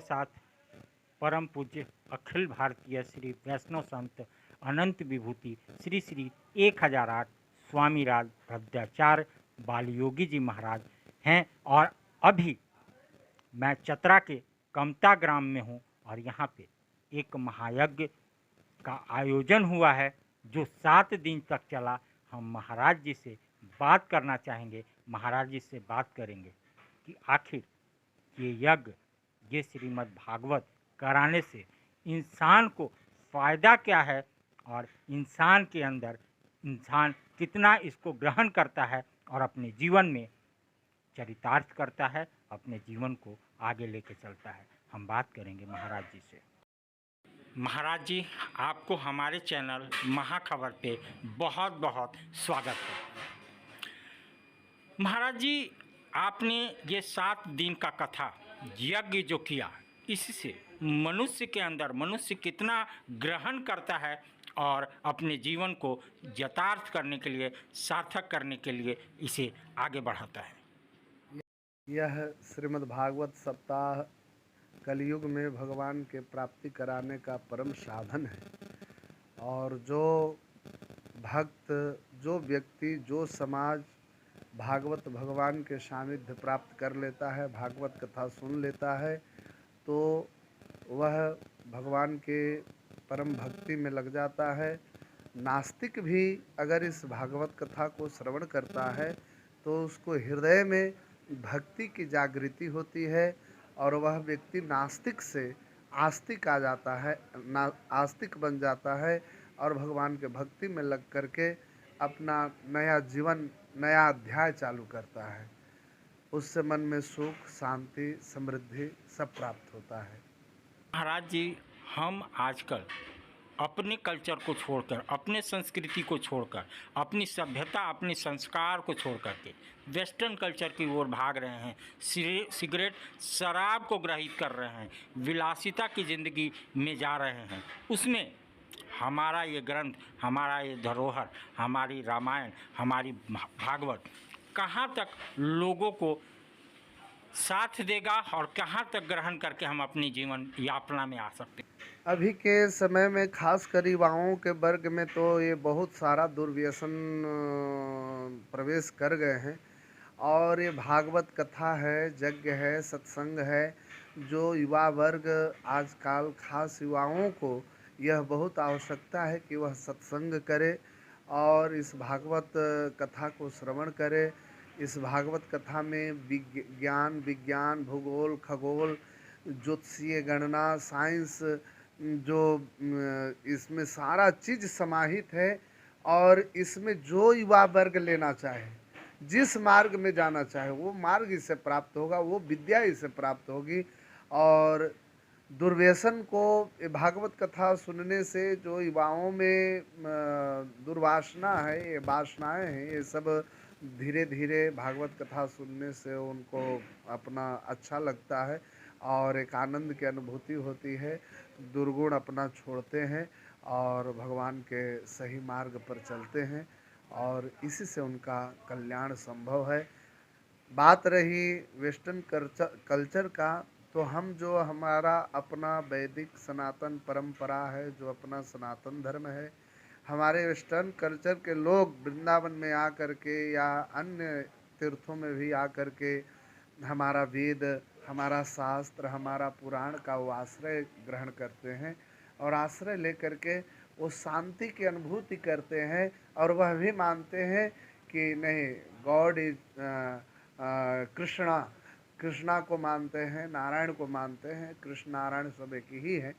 साथ परम पूज्य अखिल भारतीय श्री वैष्णव संत अनंत विभूति श्री श्री 1008 स्वामी राज भद्राचार्य बाल योगी जी महाराज हैं। और अभी मैं चतरा के कमता ग्राम में हूँ और यहाँ पे एक महायज्ञ का आयोजन हुआ है जो 7 दिन तक चला। हम महाराज जी से बात करना चाहेंगे, महाराज जी से बात करेंगे कि आखिर ये यज्ञ, ये श्रीमद् भागवत कराने से इंसान को फ़ायदा क्या है और इंसान के अंदर इंसान कितना इसको ग्रहण करता है और अपने जीवन में चरितार्थ करता है, अपने जीवन को आगे लेके चलता है। हम बात करेंगे महाराज जी से। महाराज जी, आपको हमारे चैनल महाखबर पे बहुत बहुत स्वागत है। महाराज जी, आपने ये 7 दिन का कथा यज्ञ जो किया, इससे मनुष्य के अंदर मनुष्य कितना ग्रहण करता है और अपने जीवन को यथार्थ करने के लिए, सार्थक करने के लिए इसे आगे बढ़ाता है। यह श्रीमद् भागवत सप्ताह कलयुग में भगवान के प्राप्ति कराने का परम साधन है। और जो भक्त, जो व्यक्ति, जो समाज भागवत भगवान के सानिध्य प्राप्त कर लेता है, भागवत कथा सुन लेता है, तो वह भगवान के परम भक्ति में लग जाता है। नास्तिक भी अगर इस भागवत कथा को श्रवण करता है तो उसको हृदय में भक्ति की जागृति होती है और वह व्यक्ति नास्तिक से आस्तिक आ जाता है, आस्तिक बन जाता है और भगवान के भक्ति में लग करके अपना नया जीवन, नया अध्याय चालू करता है। उससे मन में सुख, शांति, समृद्धि सब प्राप्त होता है। महाराज जी, हम आजकल अपने कल्चर को छोड़कर, अपने संस्कृति को छोड़कर, अपनी सभ्यता, अपने संस्कार को छोड़कर के वेस्टर्न कल्चर की ओर भाग रहे हैं। सिगरेट, शराब को ग्रहित कर रहे हैं, विलासिता की ज़िंदगी में जा रहे हैं। उसमें हमारा ये ग्रंथ, हमारा ये धरोहर, हमारी रामायण, हमारी भागवत कहाँ तक लोगों को साथ देगा और कहाँ तक ग्रहण करके हम अपनी जीवन यापना में आ सकते हैं? अभी के समय में खासकर युवाओं के वर्ग में तो ये बहुत सारा दुर्व्यसन प्रवेश कर गए हैं। और ये भागवत कथा है, यज्ञ है, सत्संग है, जो युवा वर्ग आजकल, खास युवाओं को यह बहुत आवश्यकता है कि वह सत्संग करे और इस भागवत कथा को श्रवण करे। इस भागवत कथा में विज्ञान, भूगोल, खगोल, ज्योतिषीय गणना, साइंस, जो इसमें सारा चीज़ समाहित है। और इसमें जो युवा वर्ग लेना चाहे, जिस मार्ग में जाना चाहे, वो मार्ग इससे प्राप्त होगा, वो विद्या इससे प्राप्त होगी। और दुर्व्यसन को भागवत कथा सुनने से जो युवाओं में दुर्वासना है, ये वासनाएं हैं, ये सब धीरे धीरे भागवत कथा सुनने से उनको अपना अच्छा लगता है और एक आनंद की अनुभूति होती है। दुर्गुण अपना छोड़ते हैं और भगवान के सही मार्ग पर चलते हैं और इसी से उनका कल्याण संभव है। बात रही वेस्टर्न कल्चर का, तो हम जो हमारा अपना वैदिक सनातन परंपरा है, जो अपना सनातन धर्म है, हमारे वेस्टर्न कल्चर के लोग वृंदावन में आ कर के या अन्य तीर्थों में भी आ कर के हमारा वेद, हमारा शास्त्र, हमारा पुराण का वो आश्रय ग्रहण करते हैं और आश्रय लेकर के वो शांति की अनुभूति करते हैं और वह भी मानते हैं कि नहीं, गॉड इज कृष्णा को मानते हैं, नारायण को मानते हैं, कृष्ण नारायण सब एक ही है।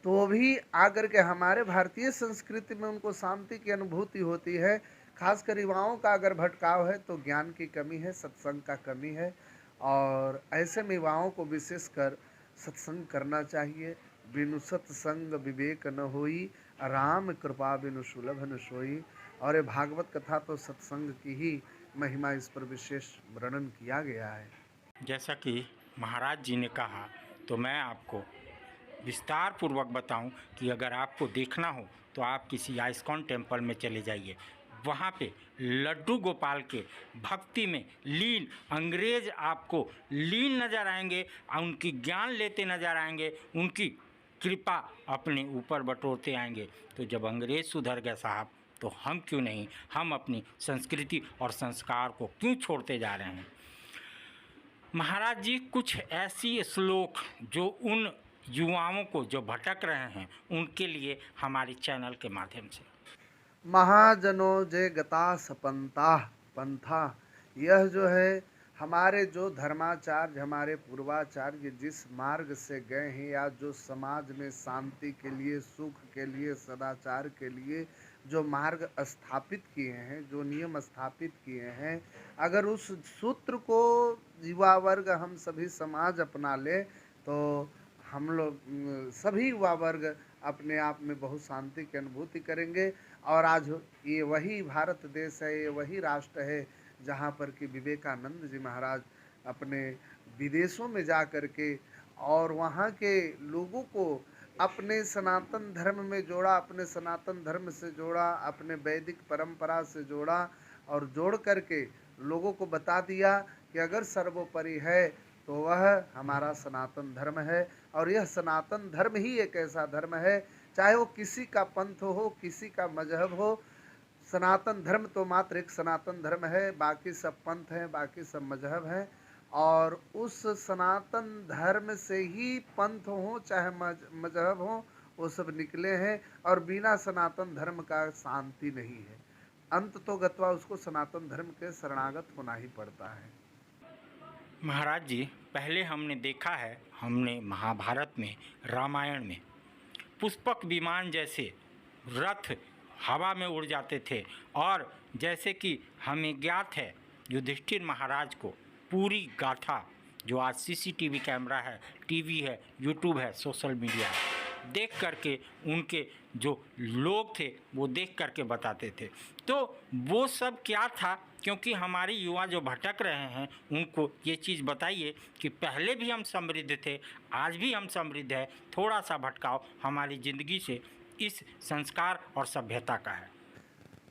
तो वो भी आकर के हमारे भारतीय संस्कृति में उनको शांति की अनुभूति होती है। खासकर युवाओं का अगर भटकाव है तो ज्ञान की कमी है, सत्संग का कमी है और ऐसे में युवाओं को विशेषकर सत्संग करना चाहिए। बिनु सत्संग विवेक न होई, राम कृपा बिनु सुलभ न सोई। और ये भागवत कथा तो सत्संग की ही महिमा, इस पर विशेष वर्णन किया गया है। जैसा कि महाराज जी ने कहा, तो मैं आपको विस्तार पूर्वक बताऊं कि अगर आपको देखना हो तो आप किसी आइस्कॉन टेम्पल में चले जाइए। वहाँ पे लड्डू गोपाल के भक्ति में लीन अंग्रेज आपको लीन नज़र आएंगे, उनकी ज्ञान लेते नज़र आएंगे, उनकी कृपा अपने ऊपर बटोरते आएंगे। तो जब अंग्रेज सुधर गए साहब, तो हम क्यों नहीं, हम अपनी संस्कृति और संस्कार को क्यों छोड़ते जा रहे हैं। महाराज जी, कुछ ऐसी श्लोक जो उन युवाओं को जो भटक रहे हैं उनके लिए हमारे चैनल के माध्यम से। महाजनों जे गता सपंता पंथा, यह जो है हमारे जो धर्माचार्य, हमारे पूर्वाचार्य जिस मार्ग से गए हैं, या जो समाज में शांति के लिए, सुख के लिए, सदाचार के लिए जो मार्ग स्थापित किए हैं, जो नियम स्थापित किए हैं, अगर उस सूत्र को युवा वर्ग, हम सभी समाज अपना ले, तो हम लोग सभी युवा वर्ग अपने आप में बहुत शांति की अनुभूति करेंगे। और आज ये वही भारत देश है, ये वही राष्ट्र है जहाँ पर कि विवेकानंद जी महाराज अपने विदेशों में जा कर के और वहाँ के लोगों को अपने सनातन धर्म में जोड़ा, अपने सनातन धर्म से जोड़ा, अपने वैदिक परंपरा से जोड़ा, और जोड़ करके लोगों को बता दिया कि अगर सर्वोपरि है तो वह हमारा सनातन धर्म है। और यह सनातन धर्म ही एक ऐसा धर्म है, चाहे वो किसी का पंथ हो, किसी का मजहब हो, सनातन धर्म तो मात्र एक सनातन धर्म है, बाकी सब पंथ हैं, बाकी सब मजहब हैं। और उस सनातन धर्म से ही पंथ हो चाहे मजहब हो, वो सब निकले हैं। और बिना सनातन धर्म का शांति नहीं है, अंत तो गत्वा उसको सनातन धर्म के शरणागत होना ही पड़ता है। महाराज जी, पहले हमने देखा है, हमने महाभारत में, रामायण में पुष्पक विमान जैसे रथ हवा में उड़ जाते थे, और जैसे कि हमें ज्ञात है युधिष्ठिर महाराज को पूरी गाथा, जो आज सीसीटीवी कैमरा है, टीवी है, यूट्यूब है, सोशल मीडिया है, देख करके उनके जो लोग थे वो देख करके बताते थे। तो वो सब क्या था, क्योंकि हमारे युवा जो भटक रहे हैं उनको ये चीज़ बताइए कि पहले भी हम समृद्ध थे, आज भी हम समृद्ध है, थोड़ा सा भटकाव हमारी ज़िंदगी से इस संस्कार और सभ्यता का है।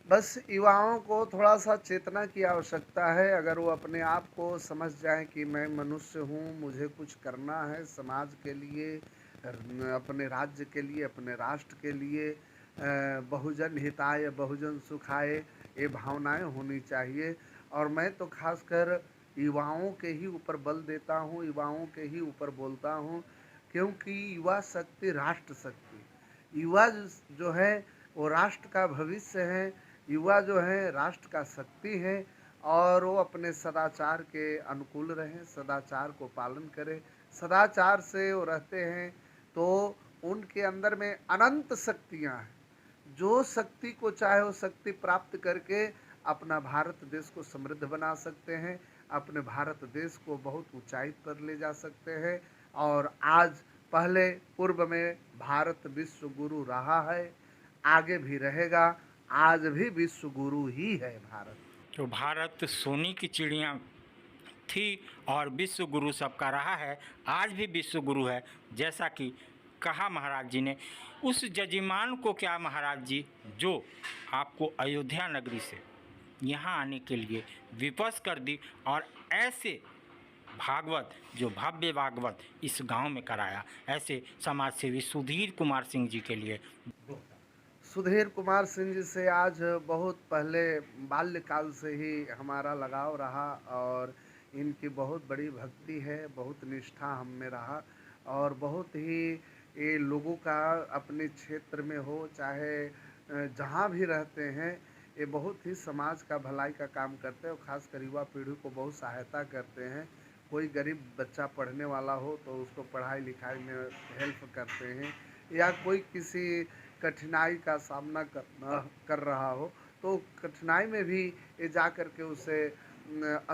बस युवाओं को थोड़ा सा चेतना की आवश्यकता है। अगर वो अपने आप को समझ जाएं कि मैं मनुष्य हूँ, मुझे कुछ करना है समाज के लिए, अपने राज्य के लिए, अपने राष्ट्र के लिए, बहुजन हिताय बहुजन सुखाय, ये भावनाएं होनी चाहिए। और मैं तो खासकर युवाओं के ही ऊपर बल देता हूँ, युवाओं के ही ऊपर बोलता हूँ, क्योंकि युवा शक्ति राष्ट्र शक्ति, युवा जो है वो राष्ट्र का भविष्य है, युवा जो है राष्ट्र का शक्ति है। और वो अपने सदाचार के अनुकूल रहें, सदाचार को पालन करें, सदाचार से वो रहते हैं तो उनके अंदर में अनंत शक्तियाँ हैं। जो शक्ति को चाहे वो शक्ति प्राप्त करके अपना भारत देश को समृद्ध बना सकते हैं, अपने भारत देश को बहुत ऊंचाई पर ले जा सकते हैं। और आज पहले पूर्व में भारत विश्व गुरु रहा है, आगे भी रहेगा, आज भी विश्व गुरु ही है भारत। तो भारत सोने की चिड़िया थी और विश्व गुरु सबका रहा है, आज भी विश्व गुरु है। जैसा कि कहा महाराज जी ने, उस जजमान को क्या महाराज जी, जो आपको अयोध्या नगरी से यहाँ आने के लिए विवश कर दी, और ऐसे भागवत, जो भव्य भागवत इस गांव में कराया, ऐसे समाज सेवी सुधीर कुमार सिंह जी के लिए। सुधीर कुमार सिंह जी से आज बहुत पहले बाल्यकाल से ही हमारा लगाव रहा, और इनकी बहुत बड़ी भक्ति है, बहुत निष्ठा हम में रहा। और बहुत ही ये लोगों का अपने क्षेत्र में हो चाहे जहाँ भी रहते हैं, ये बहुत ही समाज का भलाई का काम करते हैं, और ख़ासकर युवा पीढ़ी को बहुत सहायता करते हैं। कोई गरीब बच्चा पढ़ने वाला हो तो उसको पढ़ाई लिखाई में हेल्प करते हैं, या कोई किसी कठिनाई का सामना कर रहा हो तो कठिनाई में भी ये जा कर के उसे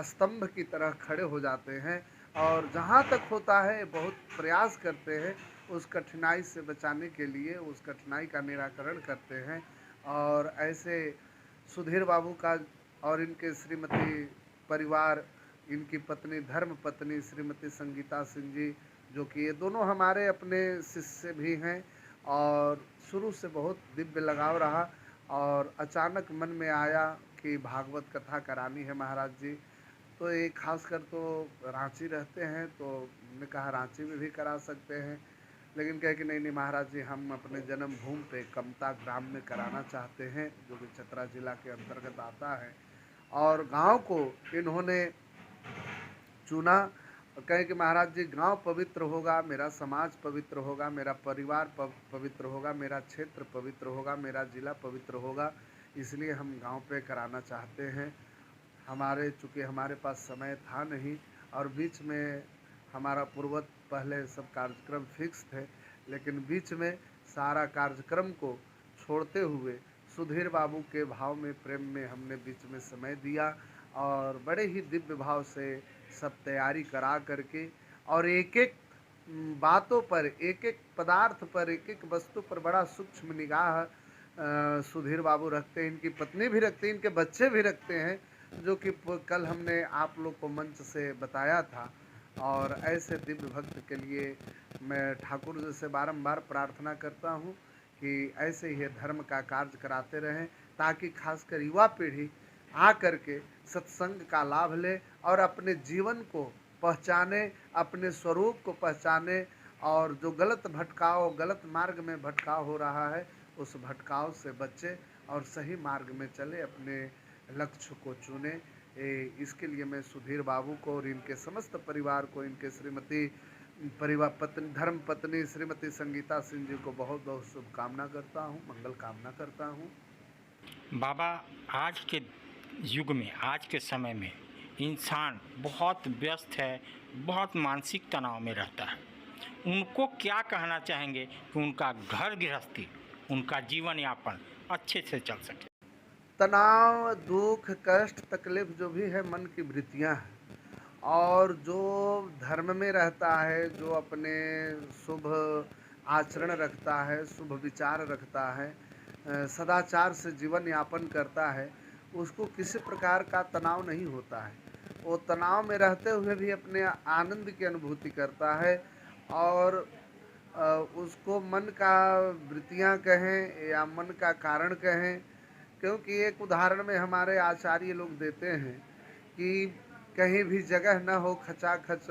स्तंभ की तरह खड़े हो जाते हैं। और जहाँ तक होता है बहुत प्रयास करते हैं उस कठिनाई से बचाने के लिए, उस कठिनाई का निराकरण करते हैं। और ऐसे सुधीर बाबू का और इनके श्रीमती परिवार, इनकी पत्नी धर्म पत्नी श्रीमती संगीता सिंह जी, जो कि ये दोनों हमारे अपने शिष्य भी हैं, और शुरू से बहुत दिव्य लगाव रहा। और अचानक मन में आया कि भागवत कथा करानी है महाराज जी। तो ये खासकर तो रांची रहते हैं, तो हमने कहा रांची में भी करा सकते हैं, लेकिन कहे कि नहीं नहीं महाराज जी, हम अपने जन्मभूमि पे कमता ग्राम में कराना चाहते हैं, जो कि चतरा जिला के अंतर्गत आता है। और गांव को इन्होंने चुना। कहे कि महाराज जी, गांव पवित्र होगा, मेरा समाज पवित्र होगा, मेरा परिवार पवित्र होगा, मेरा क्षेत्र पवित्र होगा, मेरा जिला पवित्र होगा, इसलिए हम गांव पे कराना चाहते हैं। चूँकि हमारे पास समय था नहीं, और बीच में हमारा पूर्वत पहले सब कार्यक्रम फिक्स थे, लेकिन बीच में सारा कार्यक्रम को छोड़ते हुए सुधीर बाबू के भाव में, प्रेम में हमने बीच में समय दिया, और बड़े ही दिव्य भाव से सब तैयारी करा करके, और एक एक बातों पर, एक एक पदार्थ पर, एक एक वस्तु पर बड़ा सूक्ष्म निगाह सुधीर बाबू रखते हैं। इनकी पत्नी भी रखती हैं, इनके बच्चे भी रखते हैं, जो कि कल हमने आप लोग को मंच से बताया था। और ऐसे दिव्य भक्त के लिए मैं ठाकुर जी से बारंबार प्रार्थना करता हूँ कि ऐसे ही धर्म का कार्य कराते रहें, ताकि खासकर युवा पीढ़ी आ करके सत्संग का लाभ ले और अपने जीवन को पहचाने, अपने स्वरूप को पहचाने, और जो गलत भटकाव, गलत मार्ग में भटकाव हो रहा है, उस भटकाव से बचे और सही मार्ग में चले, अपने लक्ष्य को चुने। इसके लिए मैं सुधीर बाबू को और इनके समस्त परिवार को, इनके श्रीमती धर्म पत्नी श्रीमती संगीता सिंह जी को बहुत बहुत शुभकामना करता हूँ, मंगल कामना करता हूँ। बाबा, आज के युग में, आज के समय में इंसान बहुत व्यस्त है, बहुत मानसिक तनाव में रहता है। उनको क्या कहना चाहेंगे कि उनका घर गृहस्थी, उनका जीवन यापन अच्छे से चल सके? तनाव, दुख, कष्ट, तकलीफ जो भी है मन की वृत्तियाँ हैं, और जो धर्म में रहता है, जो अपने शुभ आचरण रखता है, शुभ विचार रखता है, सदाचार से जीवन यापन करता है, उसको किसी प्रकार का तनाव नहीं होता है। वो तनाव में रहते हुए भी अपने आनंद की अनुभूति करता है, और उसको मन का वृत्तियाँ कहें या मन का कारण कहें, क्योंकि एक उदाहरण में हमारे आचार्य लोग देते हैं कि कहीं भी जगह न हो, खचाखच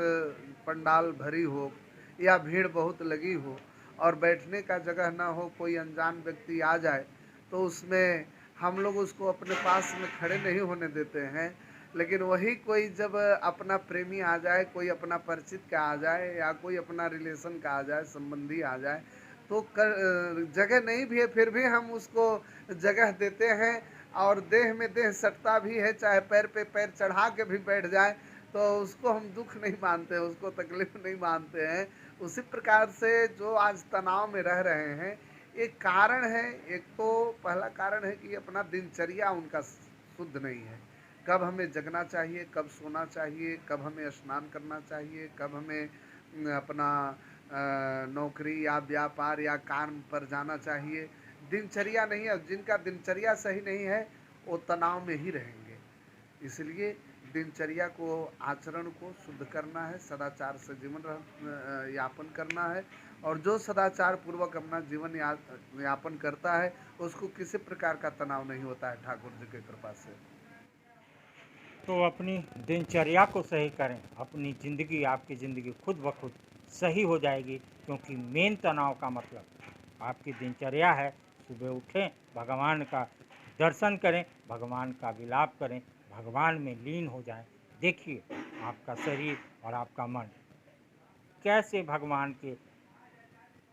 पंडाल भरी हो या भीड़ बहुत लगी हो, और बैठने का जगह न हो, कोई अनजान व्यक्ति आ जाए, तो उसमें हम लोग उसको अपने पास में खड़े नहीं होने देते हैं। लेकिन वही कोई जब अपना प्रेमी आ जाए, कोई अपना परिचित का आ जाए, या कोई अपना रिलेशन का आ जाए, संबंधी आ जाए, तो जगह नहीं भी है, फिर भी हम उसको जगह देते हैं, और देह में देह सटता भी है, चाहे पैर पे पैर चढ़ा के भी बैठ जाए, तो उसको हम दुख नहीं मानते, उसको तकलीफ नहीं मानते हैं। उसी प्रकार से जो आज तनाव में रह रहे हैं, एक कारण है। एक तो पहला कारण है कि अपना दिनचर्या उनका शुद्ध नहीं है। कब हमें जगना चाहिए, कब सोना चाहिए, कब हमें स्नान करना चाहिए, कब हमें अपना नौकरी या व्यापार या काम पर जाना चाहिए, दिनचर्या नहीं है। जिनका दिनचर्या सही नहीं है, वो तनाव में ही रहेंगे। इसलिए दिनचर्या को, आचरण को शुद्ध करना है, सदाचार से जीवन यापन करना है, और जो सदाचार पूर्वक अपना जीवन यापन करता है, उसको किसी प्रकार का तनाव नहीं होता है, ठाकुर जी की कृपा से। तो अपनी दिनचर्या को सही करें, अपनी ज़िंदगी, आपकी ज़िंदगी खुद ब खुद सही हो जाएगी, क्योंकि मेन तनाव का मतलब आपकी दिनचर्या है। सुबह उठें, भगवान का दर्शन करें, भगवान का विलाप करें, भगवान में लीन हो जाएं। देखिए आपका शरीर और आपका मन कैसे भगवान के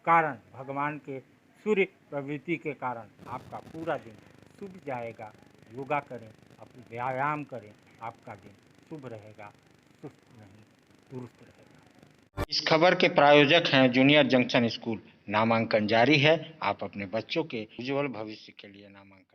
कारण, भगवान के सूर्य प्रवृत्ति के कारण आपका पूरा दिन शुभ जाएगा। योगा करें, अपनी व्यायाम करें, आपका दिन शुभ रहेगा, सुस्त नहीं, दुरुस्त रहेगा। इस खबर के प्रायोजक हैं जूनियर जंक्शन स्कूल। नामांकन जारी है, आप अपने बच्चों के उज्जवल भविष्य के लिए नामांकन